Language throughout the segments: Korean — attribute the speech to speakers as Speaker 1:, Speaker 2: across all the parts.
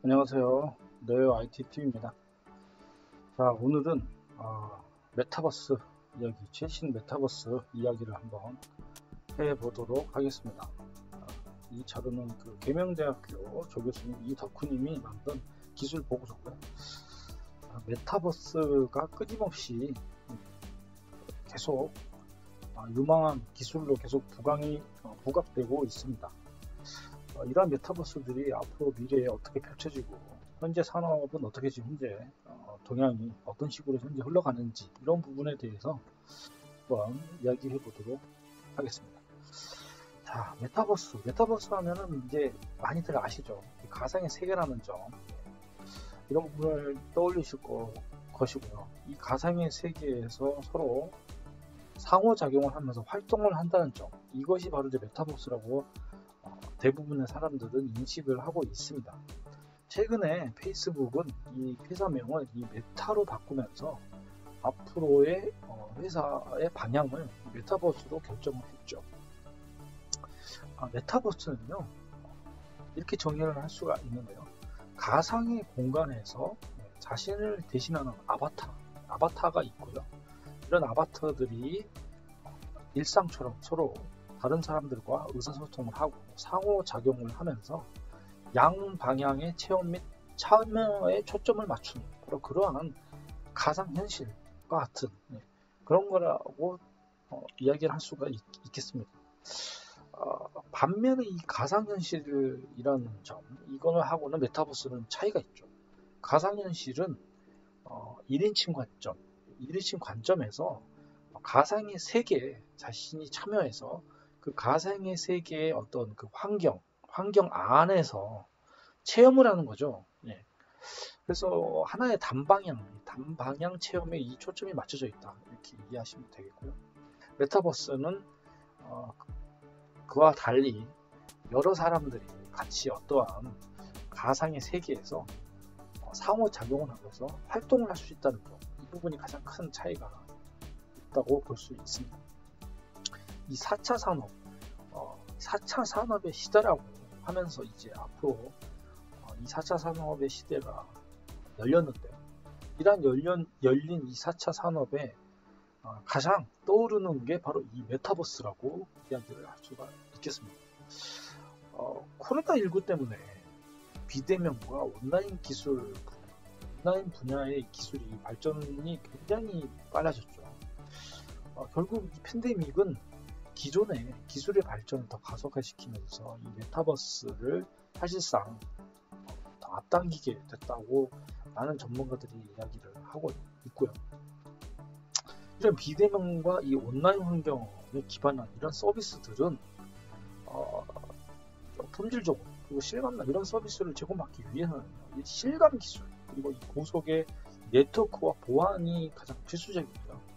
Speaker 1: 안녕하세요. 네오 IT팀입니다. 자, 오늘은 메타버스 이야기, 최신 메타버스 이야기를 한번 해보도록 하겠습니다. 이 자료는 그 계명대학교 조교수님 이덕후님이 만든 기술 보고서고요. 메타버스가 끊임없이 계속 유망한 기술로 계속 부각되고 있습니다. 이러한 메타버스들이 앞으로 미래에 어떻게 펼쳐지고 현재 산업은 어떻게 지금 현재 동향이 어떤 식으로 현재 흘러가는지 이런 부분에 대해서 한번 이야기해 보도록 하겠습니다. 자, 메타버스 하면은 이제 많이들 아시죠? 가상의 세계라는 점, 이런 부분을 떠올리실 것이고요. 이 가상의 세계에서 서로 상호작용을 하면서 활동을 한다는 점, 이것이 바로 이제 메타버스라고 대부분의 사람들은 인식을 하고 있습니다. 최근에 페이스북은 이 회사명을 이 메타로 바꾸면서 앞으로의 회사의 방향을 메타버스로 결정을 했죠. 메타버스는요, 이렇게 정의를 할 수가 있는데요. 가상의 공간에서 자신을 대신하는 아바타가 있고요. 이런 아바타들이 일상처럼 서로 다른 사람들과 의사소통을 하고 상호작용을 하면서 양방향의 체험 및 참여에 초점을 맞추는 바로 그러한 가상현실과 같은 그런 거라고 이야기를 할 수가 있겠습니다. 반면에 이 가상현실이라는 점, 이거는 하고는 메타버스는 차이가 있죠. 가상현실은 1인칭 관점에서 가상의 세계에 자신이 참여해서 그 가상의 세계의 어떤 그 환경 안에서 체험을 하는 거죠. 예. 그래서 하나의 단방향 체험에 이 초점이 맞춰져 있다. 이렇게 이해하시면 되겠고요. 메타버스는 그와 달리 여러 사람들이 같이 어떠한 가상의 세계에서 상호작용을 하면서 활동을 할 수 있다는 점, 이 부분이 가장 큰 차이가 있다고 볼 수 있습니다. 이 4차 산업, 4차 산업의 시대라고 하면서 이제 앞으로 이 4차 산업의 시대가 열렸는데요. 이러한 열린 이 4차 산업에 가장 떠오르는 게 바로 이 메타버스라고 이야기를 할 수가 있겠습니다. 코로나19 때문에 비대면과 온라인 분야의 기술이 발전이 굉장히 빨라졌죠. 결국 이 팬데믹은 기존의 기술의 발전을 더 가속화시키면서 이 메타버스를 사실상 더 앞당기게 됐다고 많은 전문가들이 이야기를 하고 있고요. 이런 비대면과 이 온라인 환경에 기반한 이런 서비스들은 품질적으로 그리고 실감나 이런 서비스를 제공받기 위해서는 이 실감 기술 그리고 이 고속의 네트워크와 보안이 가장 필수적이고요.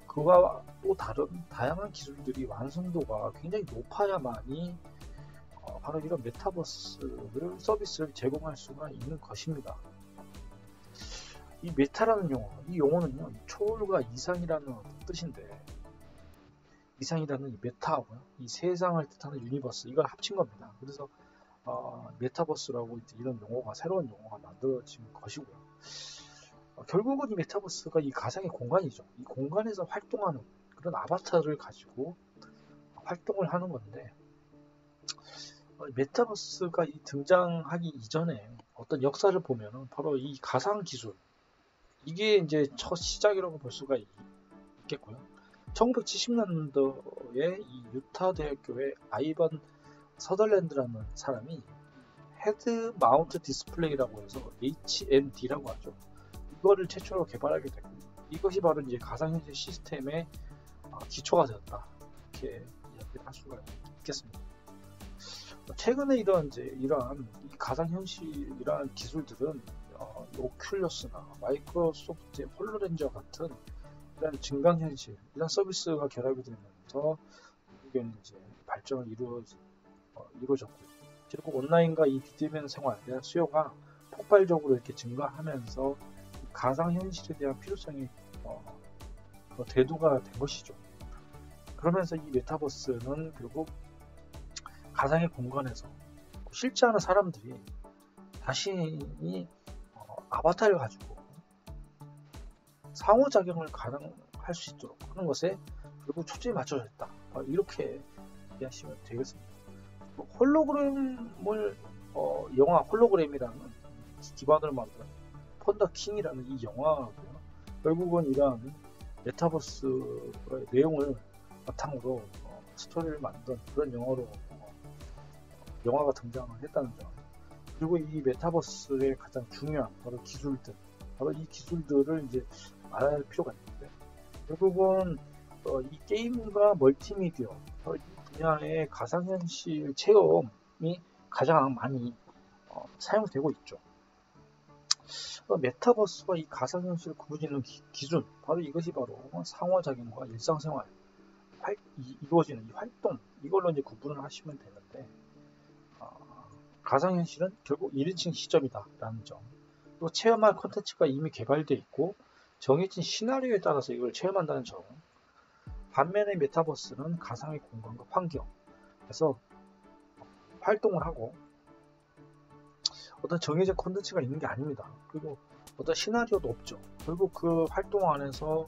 Speaker 1: 그와 또 다른 다양한 기술들이 완성도가 굉장히 높아야만이 바로 이런 메타버스를 서비스를 제공할 수가 있는 것입니다. 이 메타라는 용어, 이 용어는요, 초월과 이상이라는 뜻인데, 이상이라는 이 메타하고요, 이 세상을 뜻하는 유니버스, 이걸 합친 겁니다. 그래서 메타버스라고 이런 용어가 새로운 용어가 만들어진 것이고요. 결국은 이 메타버스가 이 가상의 공간이죠. 이 공간에서 활동하는 그런 아바타를 가지고 활동을 하는 건데, 메타버스가 등장하기 이전에 어떤 역사를 보면은 바로 이 가상 기술, 이게 이제 첫 시작이라고 볼 수가 있겠고요. 1970년도에 이 유타 대학교의 아이반 서덜랜드라는 사람이 헤드 마운트 디스플레이라고 해서 HMD라고 하죠. 이거를 최초로 개발하게 됐고, 이것이 바로 이제 가상현실 시스템의 기초가 되었다. 이렇게 이야기를 할 수가 있겠습니다. 최근에 이러한 가상현실이라는 기술들은 오큘러스나 마이크로소프트의 홀로렌즈와 같은 이런 증강현실 이런 서비스가 결합이 되면서 이게 이제 발전을 이루어졌고요. 그리고 온라인과 이 비대면 생활에 대한 수요가 폭발적으로 이렇게 증가하면서 가상현실에 대한 필요성이 대두가 된 것이죠. 그러면서 이 메타버스는 결국 가상의 공간에서 실제 하는 사람들이 자신이 아바타를 가지고 상호작용을 가능할 수 있도록 하는 것에 결국 초점이 맞춰져 있다. 이렇게 이해하시면 되겠습니다. 홀로그램을 영화 홀로그램이라는 기반으로 만든 펀더킹이라는 이 영화고요. 결국은 이러한 메타버스의 내용을 바탕으로 스토리를 만든 그런 영화가 등장을 했다는 점. 그리고 이 메타버스의 가장 중요한 바로 기술들, 바로 이 기술들을 이제 알아야 할 필요가 있는데, 결국은 이 게임과 멀티미디어, 이 분야의 가상현실 체험이 가장 많이 사용되고 있죠. 메타버스와 이 가상현실을 구분짓는 기준, 바로 이것이 바로 상호작용과 일상생활 이루어지는 이 활동, 이걸로 이제 구분을 하시면 되는데, 가상현실은 결국 1인칭 시점이다 라는 점, 또 체험할 콘텐츠가 이미 개발되어 있고 정해진 시나리오에 따라서 이걸 체험한다는 점. 반면에 메타버스는 가상의 공간과 환경, 그래서 활동을 하고 어떤 정해진 콘텐츠가 있는 게 아닙니다. 그리고 어떤 시나리오도 없죠. 결국 그 활동 안에서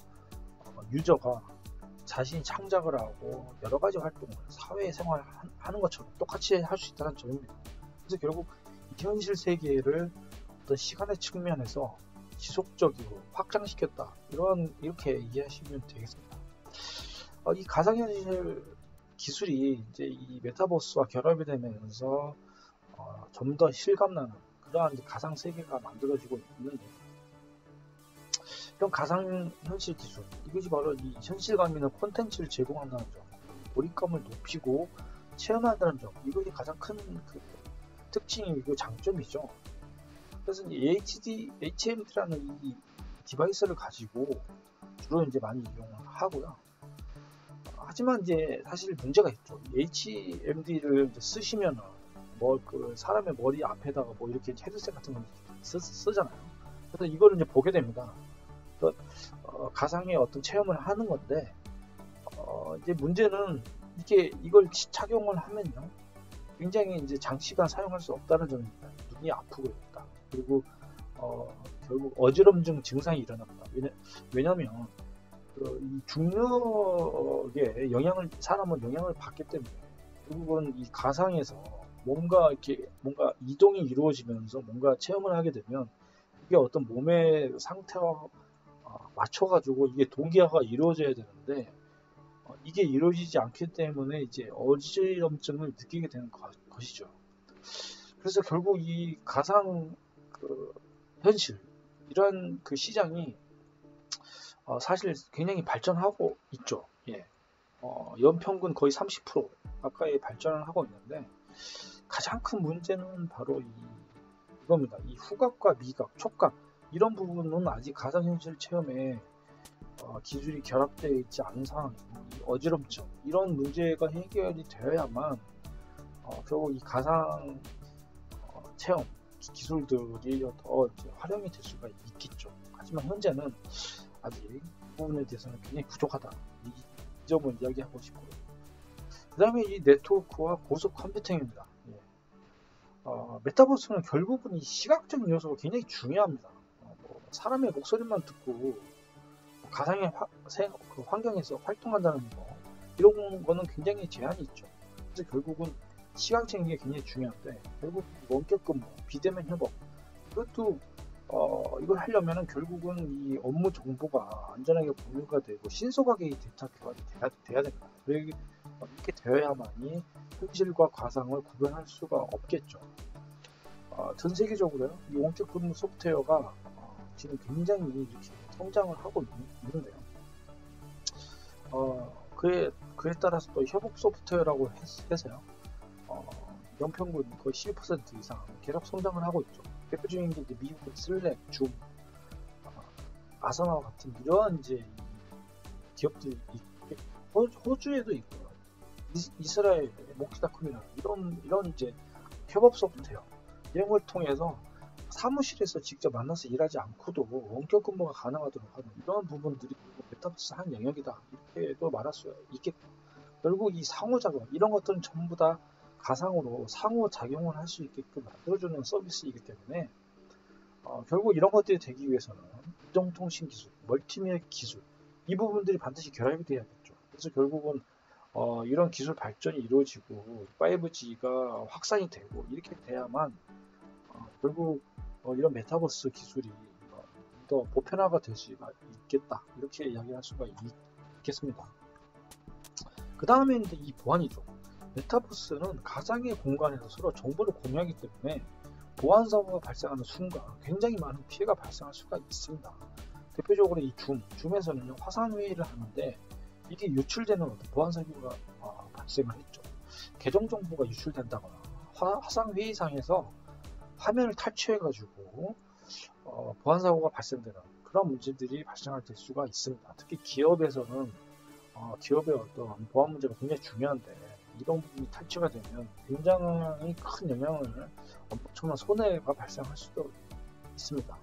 Speaker 1: 유저가 자신이 창작을 하고 여러 가지 활동을 사회생활 하는 것처럼 똑같이 할 수 있다는 점입니다. 그래서 결국 현실 세계를 어떤 시간의 측면에서 지속적으로 확장시켰다. 이렇게 이해하시면 되겠습니다. 이 가상현실 기술이 이제 이 메타버스와 결합이 되면서 좀 더 실감나는 그러한 가상 세계가 만들어지고 있는데, 이런 가상현실 기술, 이것이 바로 이 현실감 있는 콘텐츠를 제공한다는 점, 몰입감을 높이고 체험한다는 점, 이것이 가장 큰 특징이고 장점이죠. 그래서 HMD라는 이 디바이스를 가지고 주로 이제 많이 이용을 하고요. 하지만 이제 사실 문제가 있죠. HMD를 쓰시면 그 사람의 머리 앞에다가 이렇게 헤드셋 같은 거 쓰잖아요. 그래서 이거를 이제 보게 됩니다. 가상의 어떤 체험을 하는 건데, 이제 문제는 이걸 착용을 하면요, 굉장히 이제 장시간 사용할 수 없다는 점입니다. 눈이 아프고 있다. 그리고 결국 어지럼증 증상이 일어납니다. 왜냐면 이 중력에 사람은 영향을 받기 때문에 결국은 이 가상에서 뭔가 이동이 이루어지면서 뭔가 체험을 하게 되면 이게 어떤 몸의 상태와 맞춰가지고 이게 동기화가 이루어져야 되는데, 이게 이루어지지 않기 때문에 이제 어지럼증을 느끼게 되는 것이죠. 그래서 결국 이 가상 현실, 이런 시장이 사실 굉장히 발전하고 있죠. 예. 연평균 거의 30% 가까이 발전을 하고 있는데, 가장 큰 문제는 바로 이겁니다. 이 후각과 미각, 촉각, 이런 부분은 아직 가상현실 체험에 기술이 결합되어 있지 않은 상황, 어지럼증, 이런 문제가 해결이 되어야만 결국 이 가상 체험 기술들이 더 활용이 될 수가 있겠죠. 하지만 현재는 아직 이 부분에 대해서는 굉장히 부족하다. 이 점을 이야기하고 싶고요. 그 다음에 이 네트워크와 고속 컴퓨팅입니다. 메타버스는 결국은 이 시각적인 요소가 굉장히 중요합니다. 사람의 목소리만 듣고 가상의 환경에서 활동한다는 거, 이런 거는 굉장히 제한이 있죠. 그래서 결국은 시각적인 게 굉장히 중요한데, 결국 원격 근무, 비대면 협업, 이것도 이걸 하려면은 결국은 이 업무 정보가 안전하게 공유가 되고 신속하게 이 데이터 교환이 돼야 됩니다. 이렇게 되어야만이 현실과 가상을 구별할 수가 없겠죠. 전 세계적으로요, 이 원격 근무 소프트웨어가 지금 굉장히 이렇게 성장을 하고 있는데요. 그에 따라서 또 협업 소프트웨어라고 해서요, 연평균 거의 12% 이상 계속 성장을 하고 있죠. 대표적인 게 이제 미국의 슬랙, 줌, 아사나와 같은 이러한 이제 기업들이 있고, 호주에도 있고요. 이스라엘, 모키다쿰이나 이런 이제 협업 소프트웨어, 이런 걸 통해서 사무실에서 직접 만나서 일하지 않고도 원격 근무가 가능하도록 하는 이런 부분들이 메타버스 한 영역이다, 이렇게도 말할 수 있겠고, 결국 이 상호작용, 이런 것들은 전부 다 가상으로 상호작용을 할 수 있게끔 만들어주는 서비스이기 때문에 결국 이런 것들이 되기 위해서는 이동통신 기술, 멀티미디어 기술 이 부분들이 반드시 결합이 돼야겠죠. 그래서 결국은 이런 기술 발전이 이루어지고 5G가 확산이 되고 이렇게 돼야만 결국 이런 메타버스 기술이 더 보편화가 될 수가 있겠다 이렇게 이야기할 수가 있겠습니다. 그 다음에 이제 이 보안이죠. 메타버스는 가상의 공간에서 서로 정보를 공유하기 때문에 보안 사고가 발생하는 순간 굉장히 많은 피해가 발생할 수가 있습니다. 대표적으로 이 줌에서는 화상회의를 하는데 이게 유출되는 어떤 보안 사고가 발생을 했죠. 계정 정보가 유출된다거나 화상회의상에서 화면을 탈취해가지고 보안 사고가 발생되는 그런 문제들이 발생할 수가 있습니다. 특히 기업에서는 기업의 어떤 보안 문제가 굉장히 중요한데 이런 부분이 탈취가 되면 굉장히 큰 영향을 엄청난 손해가 발생할 수도 있습니다.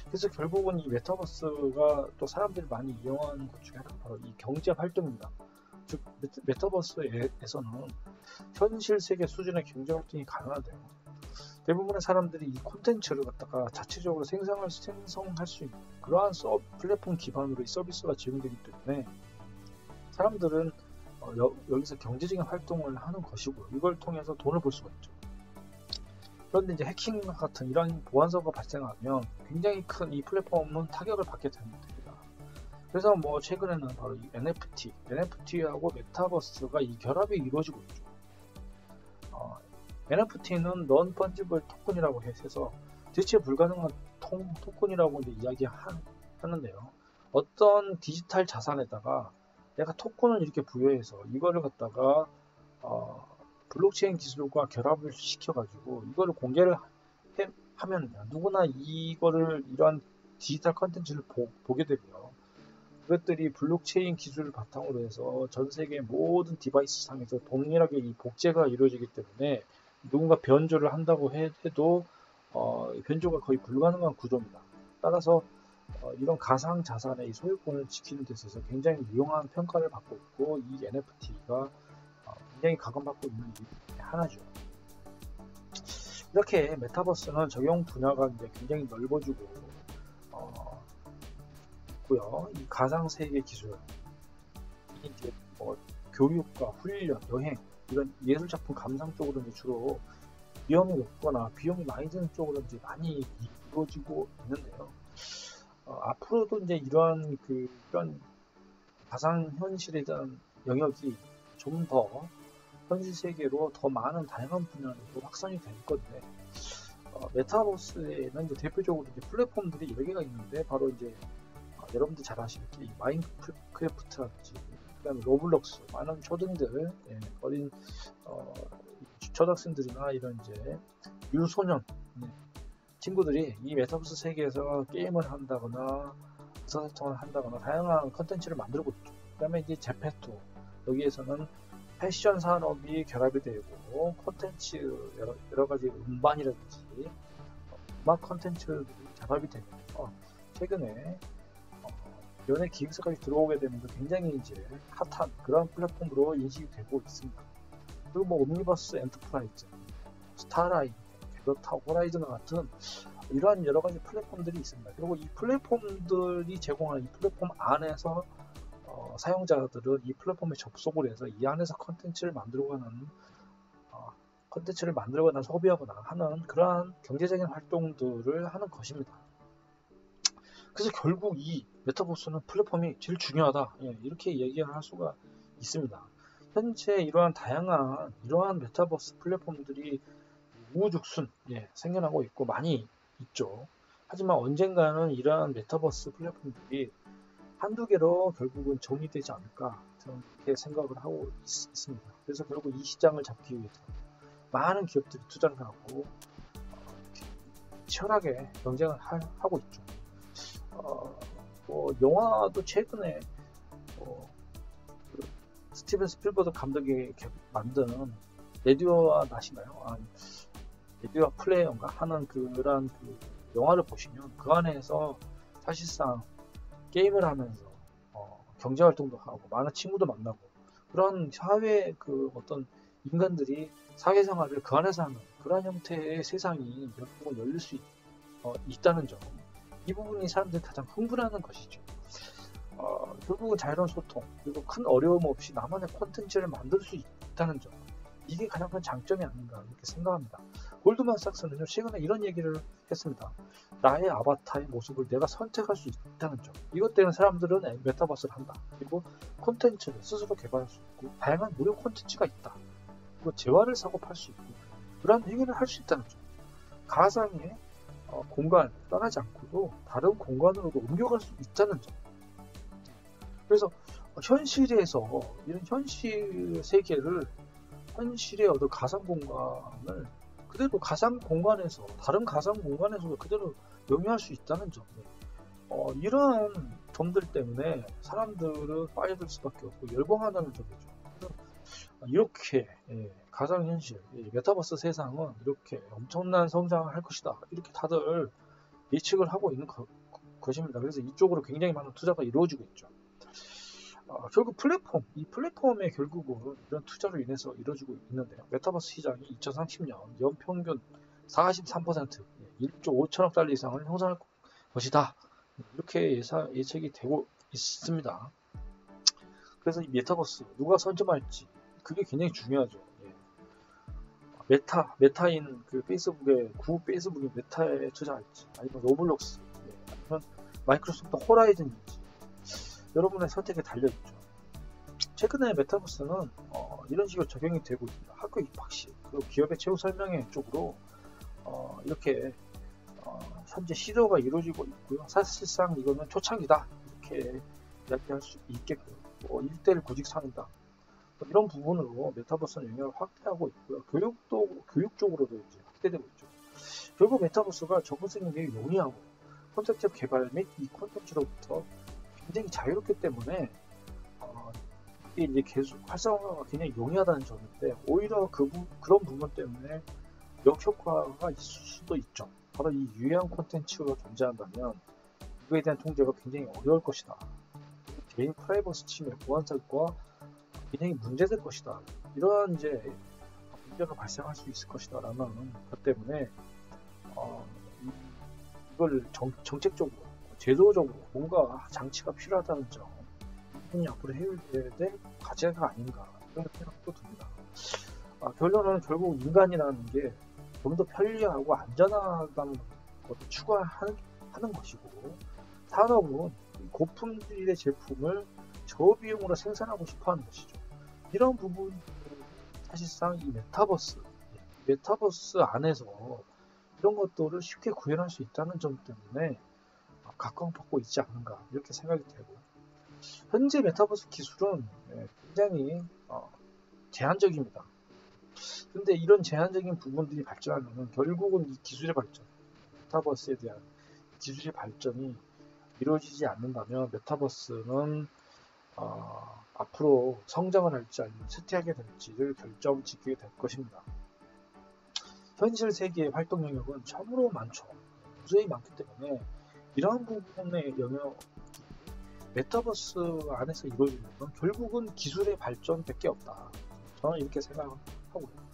Speaker 1: 그래서 결국은 이 메타버스가 또 사람들이 많이 이용하는 것 중에 하나가 바로 이 경제 활동입니다. 즉 메타버스에서는 현실 세계 수준의 경제 활동이 가능한데요. 대부분의 사람들이 이 콘텐츠를 갖다가 자체적으로 생성할 수 있는 그러한 플랫폼 기반으로 이 서비스가 제공되기 때문에 사람들은 여기서 경제적인 활동을 하는 것이고 이걸 통해서 돈을 벌 수가 있죠. 그런데 이제 해킹 같은 이런 보안 사고가 발생하면 굉장히 큰 이 플랫폼은 타격을 받게 됩니다. 그래서 뭐 최근에는 바로 이 NFT하고 메타버스가 이 결합이 이루어지고 있죠. NFT는 non-fungible 토큰이라고 해서 대체 불가능한 토큰이라고 이제 이야기하는데요. 어떤 디지털 자산에다가 내가 토큰을 이렇게 부여해서 이거를 갖다가 블록체인 기술과 결합을 시켜가지고 이거를 공개를 하면 누구나 이러한 디지털 컨텐츠를 보게 되고요. 그것들이 블록체인 기술을 바탕으로 해서 전 세계 모든 디바이스 상에서 동일하게 이 복제가 이루어지기 때문에 누군가 변조를 한다고 해도 변조가 거의 불가능한 구조입니다. 따라서 이런 가상 자산의 소유권을 지키는 데 있어서 굉장히 유용한 평가를 받고 있고 이 NFT가 굉장히 각광받고 있는 이유 중에 하나죠. 이렇게 메타버스는 적용 분야가 이제 굉장히 넓어지고 있고요. 이 가상 세계 기술, 이제 교육과 훈련, 여행 이런 예술 작품 감상 쪽으로 이제 주로 위험이 높거나 비용이 많이 드는 쪽으로 이제 많이 이루어지고 있는데요. 앞으로도 이제 이런 가상 현실에 대한 영역이 좀 더 현실 세계로 더 많은 다양한 분야로 확산이 될 건데 메타버스에는 이제 대표적으로 이제 플랫폼들이 여러 개가 있는데 바로 이제 여러분들 잘 아시겠지 마인크래프트라든지 그다음에 로블록스 많은 초등들 어린 초등학생들이나 이런 이제 유소년 친구들이 이 메타버스 세계에서 게임을 한다거나 의사소통을 한다거나 다양한 컨텐츠를 만들고 있죠. 그 다음에 이제 제페토 여기에서는 패션 산업이 결합이 되고 콘텐츠 여러 가지 음반이라든지 음악 콘텐츠들이 결합이 되면서 최근에 연예 기획사까지 들어오게 되면서 굉장히 이제 핫한 그런 플랫폼으로 인식이 되고 있습니다. 그리고 뭐 옴니버스 엔터프라이즈, 스타라인, 갤러타, 호라이즌 같은 이러한 여러 가지 플랫폼들이 있습니다. 그리고 이 플랫폼들이 제공하는 이 플랫폼 안에서 사용자들은 이 플랫폼에 접속을 해서 이 안에서 컨텐츠를 만들거나 소비하거나 하는 그러한 경제적인 활동들을 하는 것입니다. 그래서 결국 이 메타버스는 플랫폼이 제일 중요하다 이렇게 얘기를 할 수가 있습니다. 현재 이러한 다양한 이러한 메타버스 플랫폼들이 우후죽순 생겨나고 있고 많이 있죠. 하지만 언젠가는 이러한 메타버스 플랫폼들이 한두 개로 결국은 정리되지 않을까 저는 그렇게 생각을 하고 있습니다. 그래서 결국 이 시장을 잡기 위해서 많은 기업들이 투자를 하고 치열하게 경쟁을 하고 있죠. 영화도 최근에 스티븐 스필버드 감독이 만든 레디오와 낫인가요? 레디오와 플레이어인가 하는 그런 영화를 보시면 그 안에서 사실상 게임을 하면서 경제활동도 하고 많은 친구도 만나고 그런 사회 어떤 인간들이 사회생활을 그 안에서 하는 그런 형태의 세상이 결국은 열릴 수 있다는 점, 이 부분이 사람들이 가장 흥분하는 것이죠. 결국은 자유로운 소통, 그리고 큰 어려움 없이 나만의 콘텐츠를 만들 수 있다는 점, 이게 가장 큰 장점이 아닌가 이렇게 생각합니다. 골드만삭스는요, 최근에 이런 얘기를 했습니다. 나의 아바타의 모습을 내가 선택할 수 있다는 점, 이것 때문에 사람들은 메타버스를 한다. 그리고 콘텐츠를 스스로 개발할 수 있고 다양한 무료 콘텐츠가 있다. 그리고 재화를 사고 팔 수 있고 그런 행위를 할 수 있다는 점, 가상의 공간을 떠나지 않고도 다른 공간으로도 옮겨갈 수 있다는 점. 그래서 현실에서 이런 현실 세계를, 현실의 어떤 가상 공간을 그대로 가상 공간에서, 다른 가상 공간에서도 그대로 영위할 수 있다는 점, 이러한 점들 때문에 사람들은 빠져들 수밖에 없고 열광한다는 점이죠. 그래서 이렇게 가상현실, 메타버스 세상은 이렇게 엄청난 성장을 할 것이다, 이렇게 다들 예측을 하고 있는 것입니다. 그래서 이쪽으로 굉장히 많은 투자가 이루어지고 있죠. 결국 이 플랫폼의 결국은 이런 투자로 인해서 이루어지고 있는데요. 메타버스 시장이 2030년 연평균 43%, 1조 5천억 달러 이상을 형성할 것이다, 이렇게 예측이 되고 있습니다. 그래서 이 메타버스 누가 선점할지, 그게 굉장히 중요하죠. 메타인 그 페이스북의 구 페이스북이 메타에 투자할지, 아니면 로블록스, 아니면 마이크로소프트 호라이즌인지, 여러분의 선택에 달려있죠. 최근에 메타버스는 이런 식으로 적용이 되고 있습니다. 학교 입학식, 그리고 기업의 최후 설명회 쪽으로 이렇게 현재 시도가 이루어지고 있고요. 사실상 이거는 초창기다, 이렇게 이야기할 수 있겠고요. 1대1 구직 상이다, 이런 부분으로 메타버스는 영향을 확대하고 있고요. 교육 쪽으로도 이제 확대되고 있죠. 결국 메타버스가 접근성이 되게 용이하고 콘텐츠 개발 및 이 콘텐츠로부터 굉장히 자유롭기 때문에 이게 이제 계속 활성화가 굉장히 용이하다는 점인데, 오히려 그런 부분 때문에 역효과가 있을 수도 있죠. 바로 이 유해한 콘텐츠가 존재한다면 이거에 대한 통제가 굉장히 어려울 것이다. 개인 프라이버시 침해, 보안사고가 굉장히 문제될 것이다. 이러한 이제 문제가 발생할 수 있을 것이다 라는 것 때문에 이걸 정책적으로, 제도적으로 뭔가 장치가 필요하다는 점, 이분이 앞으로 해결돼야 될 과제가 아닌가, 이런 생각도 듭니다. 결론은 결국 인간이라는 게 좀 더 편리하고 안전하다는 것을 추구하는 것이고, 산업은 고품질의 제품을 저비용으로 생산하고 싶어하는 것이죠. 이런 부분, 사실상 이 메타버스 안에서 이런 것들을 쉽게 구현할 수 있다는 점 때문에 각광받고 있지 않는가, 이렇게 생각이 되고, 현재 메타버스 기술은 굉장히 제한적입니다. 근데 이런 제한적인 부분들이 발전하면 결국은 이 기술의 발전, 메타버스에 대한 기술의 발전이 이루어지지 않는다면 메타버스는 앞으로 성장을 할지 아니면 쇠퇴하게 될지를 결정짓게 될 것입니다. 현실 세계의 활동 영역은 참으로 많죠. 무수히 많기 때문에 이러한 부분의 영역, 메타버스 안에서 이루어지는 건 결국은 기술의 발전밖에 없다, 저는 이렇게 생각하고요.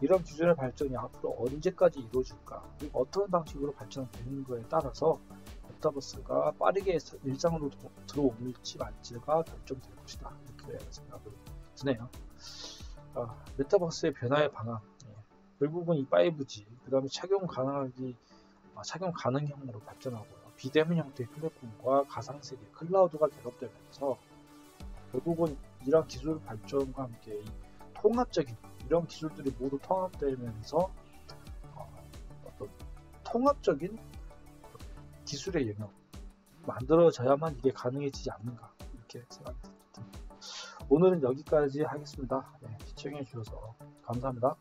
Speaker 1: 이런 기술의 발전이 앞으로 언제까지 이루어질까, 그리고 어떤 방식으로 발전되는 거에 따라서 메타버스가 빠르게 일상으로 들어올지 말지가 결정될 것이다, 이렇게 생각을 드네요. 메타버스의 변화의 방향, 결국은 이 5G, 그 다음에 착용 가능형으로 발전하고요. 비대면 형태의 플랫폼과 가상세계, 클라우드가 결합되면서 결국은 이런 기술 발전과 함께 통합적인 이런 기술들이 모두 통합되면서 어떤 통합적인 기술의 영역 만들어져야만 이게 가능해지지 않는가, 이렇게 생각이 듭니다. 오늘은 여기까지 하겠습니다. 시청해 주셔서 감사합니다.